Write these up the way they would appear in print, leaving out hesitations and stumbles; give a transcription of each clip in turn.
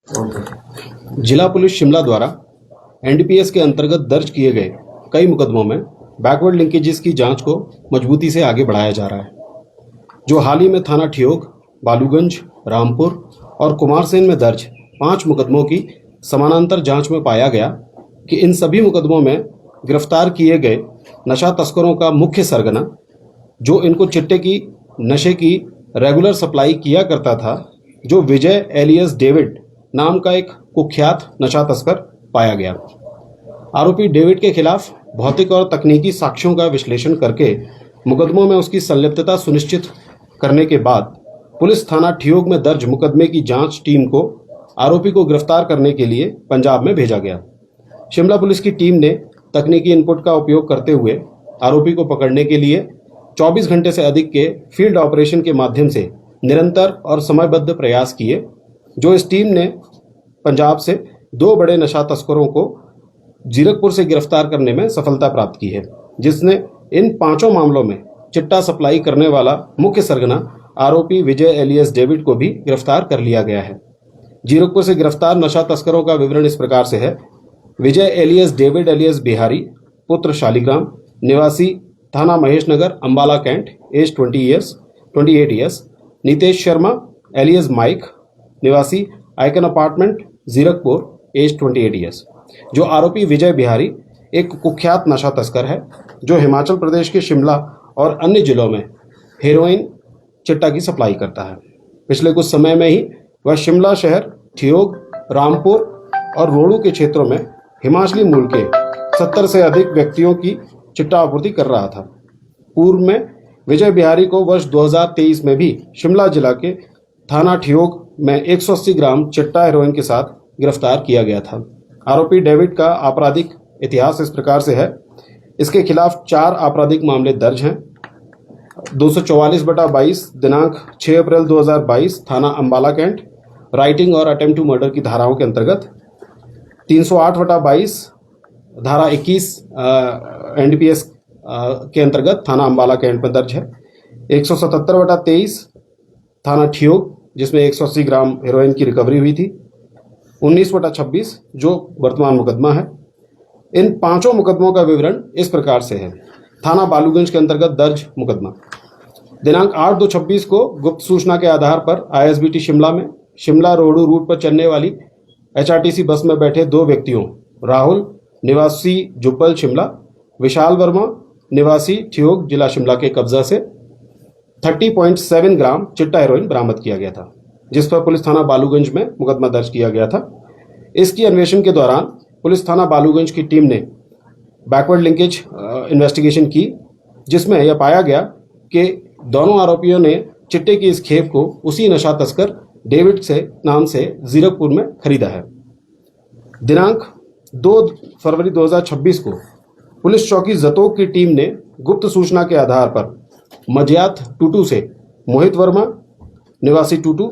जिला पुलिस शिमला द्वारा एनडीपीएस के अंतर्गत दर्ज किए गए कई मुकदमों में बैकवर्ड लिंकेजेस की जांच को मजबूती से आगे बढ़ाया जा रहा है, जो हाल ही में थाना ठियोग, बालूगंज, रामपुर और कुमारसेन में दर्ज 5 मुकदमों की समानांतर जांच में पाया गया कि इन सभी मुकदमों में गिरफ्तार किए गए नशा तस्करों का मुख्य सरगना, जो इनको चिट्टे की नशे की रेगुलर सप्लाई किया करता था, जो विजय एलियस डेविड नाम का एक कुख्यात नशा तस्कर पाया गया। आरोपी डेविड के खिलाफ भौतिक और तकनीकी साक्ष्यों का विश्लेषण करके मुकदमों में उसकी संलिप्तता सुनिश्चित करने के बाद पुलिस थाना ठियोग में दर्ज मुकदमे की जांच टीम को आरोपी को गिरफ्तार करने के लिए पंजाब में भेजा गया। शिमला पुलिस की टीम ने तकनीकी इनपुट का उपयोग करते हुए आरोपी को पकड़ने के लिए 24 घंटे से अधिक के फील्ड ऑपरेशन के माध्यम से निरंतर और समयबद्ध प्रयास किए, जो इस टीम ने पंजाब से 2 बड़े नशा तस्करों को जीरकपुर से गिरफ्तार करने में सफलता प्राप्त की है, जिसने इन 5 मामलों में चिट्टा सप्लाई करने वाला मुख्य सरगना आरोपी विजय एलियस डेविड को भी गिरफ्तार कर लिया गया है। जीरकपुर से गिरफ्तार नशा तस्करों का विवरण इस प्रकार से है। Vijay alias David alias Bihari, पुत्र शालिग्राम, निवासी थाना Mahesh Nagar, Ambala cantt, age 28 years. Nitesh Sharma alias Mike, निवासी icon apartment, Zirakpur, age 28 years. जो आरोपी विजय बिहारी एक कुख्यात नशा तस्कर है, जो हिमाचल प्रदेश के शिमला और अन्य जिलों में हेरोइन चिट्टा की सप्लाई करता है। पिछले कुछ समय में ही वह शिमला शहर, ठियोग, रामपुर और रोडू के क्षेत्रों में हिमाचली मूल के 70 से अधिक व्यक्तियों की चिट्टा आपूर्ति कर रहा था। पूर्व में विजय बिहारी को वर्ष 2023 में भी शिमला जिला के थाना ठियोग में 180 ग्राम चिट्टा हेरोइन के साथ गिरफ्तार किया गया था। आरोपी डेविड का आपराधिक इतिहास इस प्रकार से है। इसके खिलाफ 4 आपराधिक मामले दर्ज हैं। 244/22 दिनांक 6 अप्रैल 2022 थाना अंबाला कैंट, राइटिंग और अटेम्प्ट टू मर्डर की धाराओं के अंतर्गत। 308/22 धारा 21 एनडीपीएस के अंतर्गत थाना अंबाला कैंट में दर्ज है। 177/23 थाना ठियोग, जिसमें 180 ग्राम हेरोइन की रिकवरी हुई थी। 19/26 जो वर्तमान मुकदमा है। इन 5 मुकदमों का विवरण इस प्रकार से है। थाना बालूगंज के अंतर्गत दर्ज मुकदमा दिनांक 8/2/26 को गुप्त सूचना के आधार पर आईएसबीटी शिमला में शिमला रोडू रूट पर चलने वाली एचआरटीसी बस में बैठे 2 व्यक्तियों, राहुल निवासी जुब्बल शिमला, विशाल वर्मा निवासी ठियोग जिला शिमला के कब्जा से 30.7 ग्राम चिट्टा हेरोइन बरामद किया गया था, जिस पर पुलिस थाना बालूगंज में मुकदमा दर्ज किया गया था। इसकी अन्वेषण के दौरान पुलिस थाना बालूगंज की टीम ने बैकवर्ड लिंकेज इन्वेस्टिगेशन की, जिसमें यह पाया गया कि दोनों आरोपियों ने चिट्टे की इस खेप को उसी नशा तस्कर डेविड से नाम से जीरकपुर में खरीदा है। दिनांक 2 फरवरी 2026 को पुलिस चौकी जतोग की टीम ने गुप्त सूचना के आधार पर मजियात टूटू से मोहित वर्मा निवासी टूटू,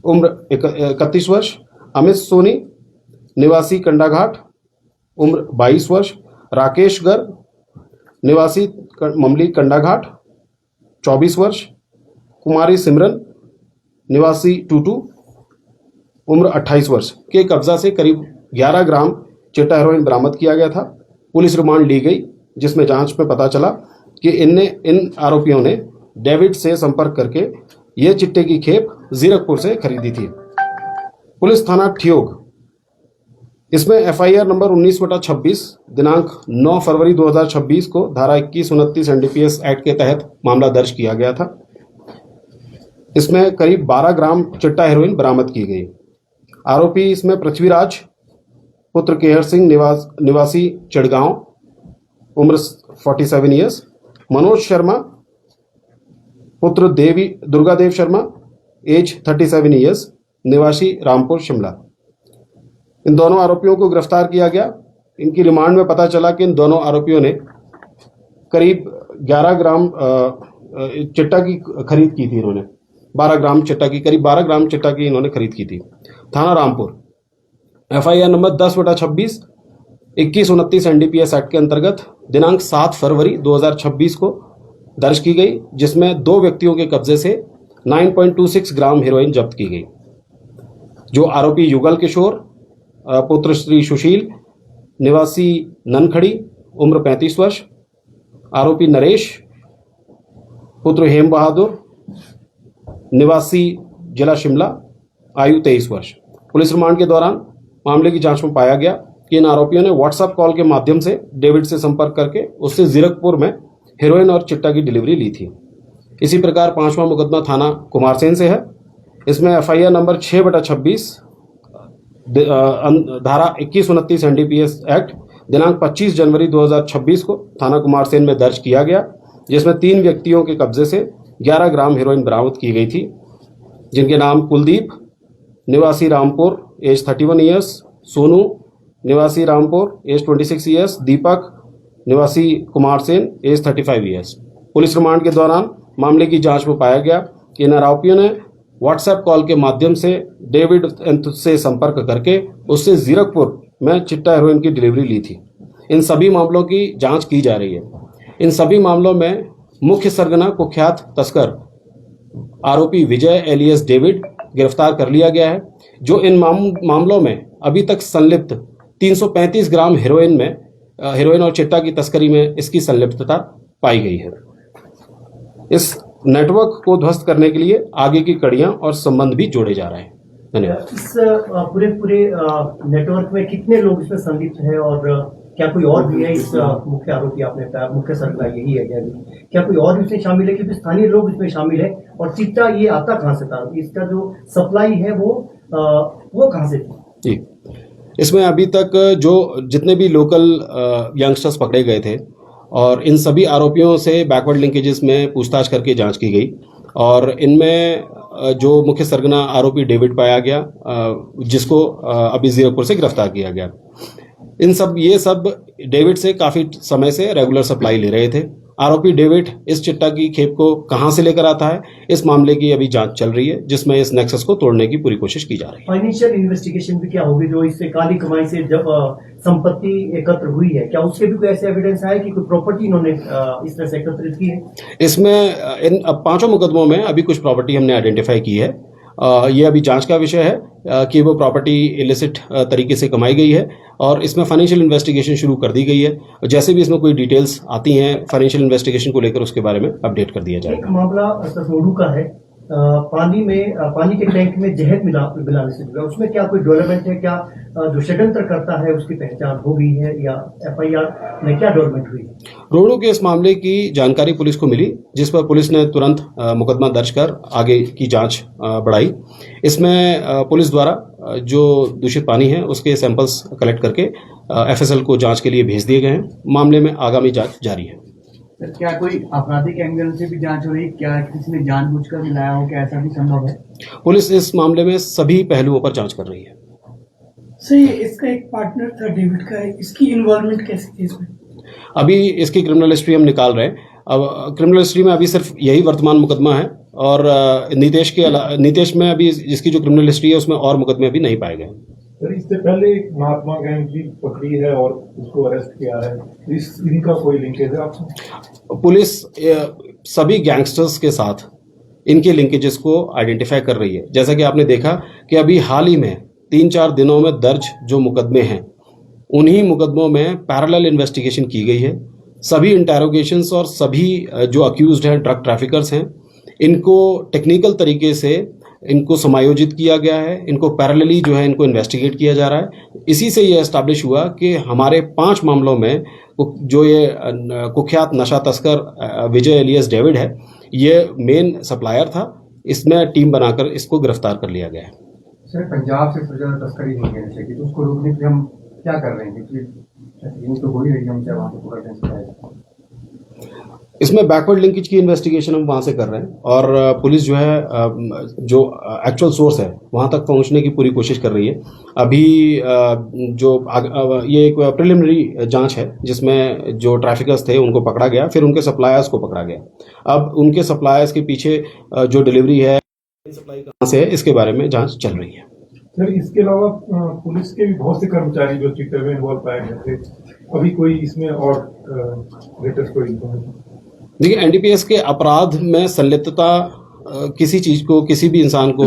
उम्र 31 वर्ष, अमित सोनी निवासी कंडाघाट, उम्र 22 वर्ष, राकेश गर्ग निवासी ममली कंडाघाट, 24 वर्ष, कुमारी सिमरन निवासी टूटू, उम्र 28 वर्ष के कब्जा से करीब 11 ग्राम चिट्टा हेरोइन बरामद किया गया था। पुलिस रिमांड ली गई, जिसमें जांच में पता चला कि इन आरोपियों ने डेविड से संपर्क करके ये चिट्टे की खेप जीरकपुर से खरीदी थी। पुलिस थाना ठियोग, इसमें एफआईआर नंबर 19/26 दिनांक 9 फरवरी 2026 को धारा 21-29 एनडीपीएस एक्ट के तहत मामला दर्ज किया गया था। इसमें करीब 12 ग्राम चिट्टा हेरोइन बरामद की गई। आरोपी इसमें पृथ्वीराज पुत्र केहर सिंह निवासी चिड़गांव, उम्र 47 ईयर्स, मनोज शर्मा पुत्र दुर्गादेव शर्मा, एज 37 ईयर्स, निवासी रामपुर शिमला। इन दोनों आरोपियों को गिरफ्तार किया गया। इनकी रिमांड में पता चला कि इन दोनों आरोपियों ने करीब 11 ग्राम चिट्टा की खरीद की थी। इन्होंने करीब 12 ग्राम चिट्टा की इन्होंने खरीद की थी। थाना Rampur, FIR number 10/26 21-29 NDPS act के अंतर्गत दिनांक 7 फरवरी 2026 को दर्ज की गई, जिसमें 2 व्यक्तियों के कब्जे से 9.26 ग्राम हेरोइन जब्त की गई। जो आरोपी युगल किशोर पुत्र श्री सुशील निवासी ननखड़ी उम्र 35 वर्ष, आरोपी नरेश पुत्र हेम बहादुर निवासी जिला शिमला आयु 23 वर्ष। पुलिस रिमांड के दौरान मामले की जांच में पाया गया कि इन आरोपियों ने व्हाट्सएप कॉल के माध्यम से डेविड से संपर्क करके उससे जीरकपुर में हेरोइन और चिट्टा की डिलीवरी ली थी। इसी प्रकार 5वां मुकदमा थाना कुमारसेन से है। इसमें एफआईआर नंबर 6/26 धारा 2129 एनडीपीएस एक्ट दिनांक 25 जनवरी 2026 को थाना कुमारसेन में दर्ज किया गया, जिसमें 3 व्यक्तियों के कब्जे से 11 ग्राम हेरोइन बरामद की गई थी, जिनके नाम कुलदीप निवासी रामपुर एज 31 ईयर्स, सोनू निवासी रामपुर एज 26 ईयर्स, दीपक निवासी Kumarsain age 35 years. Police remand के दौरान मामले की जांच में पाया गया कि इन आरोपियों ने व्हाट्सएप कॉल के माध्यम से डेविड से संपर्क करके उससे जीरकपुर में चिट्टा हेरोइन की डिलीवरी ली थी। इन सभी मामलों की जांच की जा रही है। इन सभी मामलों में मुख्य सरगना कुख्यात तस्कर आरोपी विजय एलियस डेविड गिरफ्तार कर लिया गया है, जो इन मामलों में अभी तक संलिप्त 335 ग्राम हेरोइन और चिट्टा की तस्करी में इसकी संलिप्तता पाई गई है। इस नेटवर्क को ध्वस्त करने के लिए आगे की कड़ियां और संबंध भी जोड़े जा रहे हैं। धन्यवाद। इस पूरे नेटवर्क में कितने लोग इसमें संलिप्त हैं और क्या कोई और भी है? इस मुख्य आरोपी आपने बताया मुख्य सरगना यही है, क्या कोई और भी इसमें शामिल है? क्योंकि स्थानीय लोग इसमें शामिल है। और चिट्टा ये आता कहाँ से था? इसका जो सप्लाई है वो कहाँ से थी? जी, इसमें अभी तक जो जितने भी लोकल यंगस्टर्स पकड़े गए थे और इन सभी आरोपियों से बैकवर्ड लिंकेजेस में पूछताछ करके जांच की गई और इनमें जो मुख्य सरगना आरोपी डेविड पाया गया, जिसको अभी जीरकपुर से गिरफ्तार किया गया। ये सब डेविड से काफी समय से रेगुलर सप्लाई ले रहे थे। आरोपी डेविड इस चिट्टा की खेप को कहां से लेकर आता है, इस मामले की अभी जांच चल रही है, जिसमें इस नेक्सस को तोड़ने की पूरी कोशिश की जा रही है। फाइनेंशियल इन्वेस्टिगेशन भी क्या होगी? जो इससे काली कमाई से जब संपत्ति एकत्र हुई है, क्या उसके भी कोई ऐसे एविडेंस है कि कोई प्रॉपर्टी इन्होंने इस तरह से एकत्रित की है? इसमें इन 5 मुकदमों में अभी कुछ प्रॉपर्टी हमने आइडेंटिफाई की है। ये अभी जांच का विषय है कि वो प्रॉपर्टी इलिसिट तरीके से कमाई गई है और इसमें फाइनेंशियल इन्वेस्टिगेशन शुरू कर दी गई है। जैसे भी इसमें कोई डिटेल्स आती हैं फाइनेंशियल इन्वेस्टिगेशन को लेकर, उसके बारे में अपडेट कर दिया जाएगा। एक मामला ससोडू का है, पानी के टैंक में जहर मिलाने से जुड़ा, उसमें क्या कोई डेवलपमेंट है? क्या जो षड्यंत्र करता है उसकी पहचान हो गई है या एफआईआर में क्या डेवलपमेंट हुई? रोहड़ू के इस मामले की जानकारी पुलिस को मिली, जिस पर पुलिस ने तुरंत मुकदमा दर्ज कर आगे की जांच बढ़ाई। इसमें पुलिस द्वारा जो दूषित पानी है उसके सैंपल्स कलेक्ट करके एफएसएल को जांच के लिए भेज दिए गए हैं। मामले में आगामी जांच जारी है। क्या कोई आपराधिक एंगल से भी जांच हो रही? क्या किसी ने जानबूझकर मिलाया हो? क्या ऐसा भी संभव है? पुलिस इस मामले में सभी पहलुओं पर जांच कर रही है। सही, इसका एक पार्टनर था डेविड का, इसकी इन्वॉल्वमेंट कैसी थी इसमें? अभी इसकी क्रिमिनल हिस्ट्री हम निकाल रहे हैं। अब क्रिमिनल हिस्ट्री में अभी सिर्फ यही वर्तमान मुकदमा है और नीतेश में अभी इसकी जो क्रिमिनल हिस्ट्री है उसमें और मुकदमे अभी नहीं पाए गए। सर, इससे पहले एक महात्मा गैंग भी पकड़ी है और उसको अरेस्ट किया है, इनका कोई लिंकेज है आपसे? पुलिस सभी गैंगस्टर्स के साथ इनके लिंकेजेस को आइडेंटिफाई कर रही है। जैसा कि आपने देखा कि अभी हाल ही में 3-4 दिनों में दर्ज जो मुकदमे हैं, उन्हीं मुकदमों में पैरेलल इन्वेस्टिगेशन की गई है। सभी इंटेरोगेशंस और सभी जो अक्यूज्ड हैं, ड्रग ट्रैफिकर्स हैं, इनको टेक्निकल तरीके से इनको समायोजित किया गया है। इनको पैरेलली जो है इनको इन्वेस्टिगेट किया जा रहा है। इसी से ये एस्टैब्लिश हुआ कि हमारे 5 मामलों में जो ये कुख्यात नशा तस्कर विजय एलियस डेविड है, ये मेन सप्लायर था। इसमें टीम बनाकर इसको गिरफ्तार कर लिया गया है। सर, पंजाब से तस्करी हो गई है तो उसको रोकने के लिए हम क्या कर रहे हैं? क्योंकि तो हो ही रही है, हम चाहे वहाँ से पकड़ लें। इसमें बैकवर्ड लिंकेज की इन्वेस्टिगेशन हम वहां से कर रहे हैं और पुलिस जो है जो एक्चुअल सोर्स है वहां तक पहुंचने की पूरी कोशिश कर रही है। अभी ये एक प्रिलिमिनरी जांच है जिसमें जो ट्रैफिकर्स थे उनको पकड़ा गया, फिर उनके सप्लायर्स को पकड़ा गया। अब उनके सप्लायर्स के पीछे जो डिलीवरी है, सप्लाई कहां से है, इसके बारे में जांच चल रही है। सर, इसके अलावा पुलिस के भी बहुत से कर्मचारी जो चिट्टे में इन्वॉल्व पाए गए थे, अभी कोई इसमें और लेटेस्ट कोई इन्फॉर्मेशन? देखिए, एनडीपीएस के अपराध में संलिप्तता किसी चीज को, किसी भी इंसान को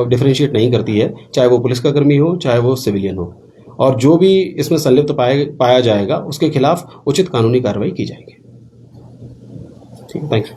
डिफरेंशिएट नहीं करती है, चाहे वो पुलिस का कर्मी हो, चाहे वो सिविलियन हो। और जो भी इसमें संलिप्त पाया जाएगा उसके खिलाफ उचित कानूनी कार्रवाई की जाएगी। ठीक है, थैंक यू।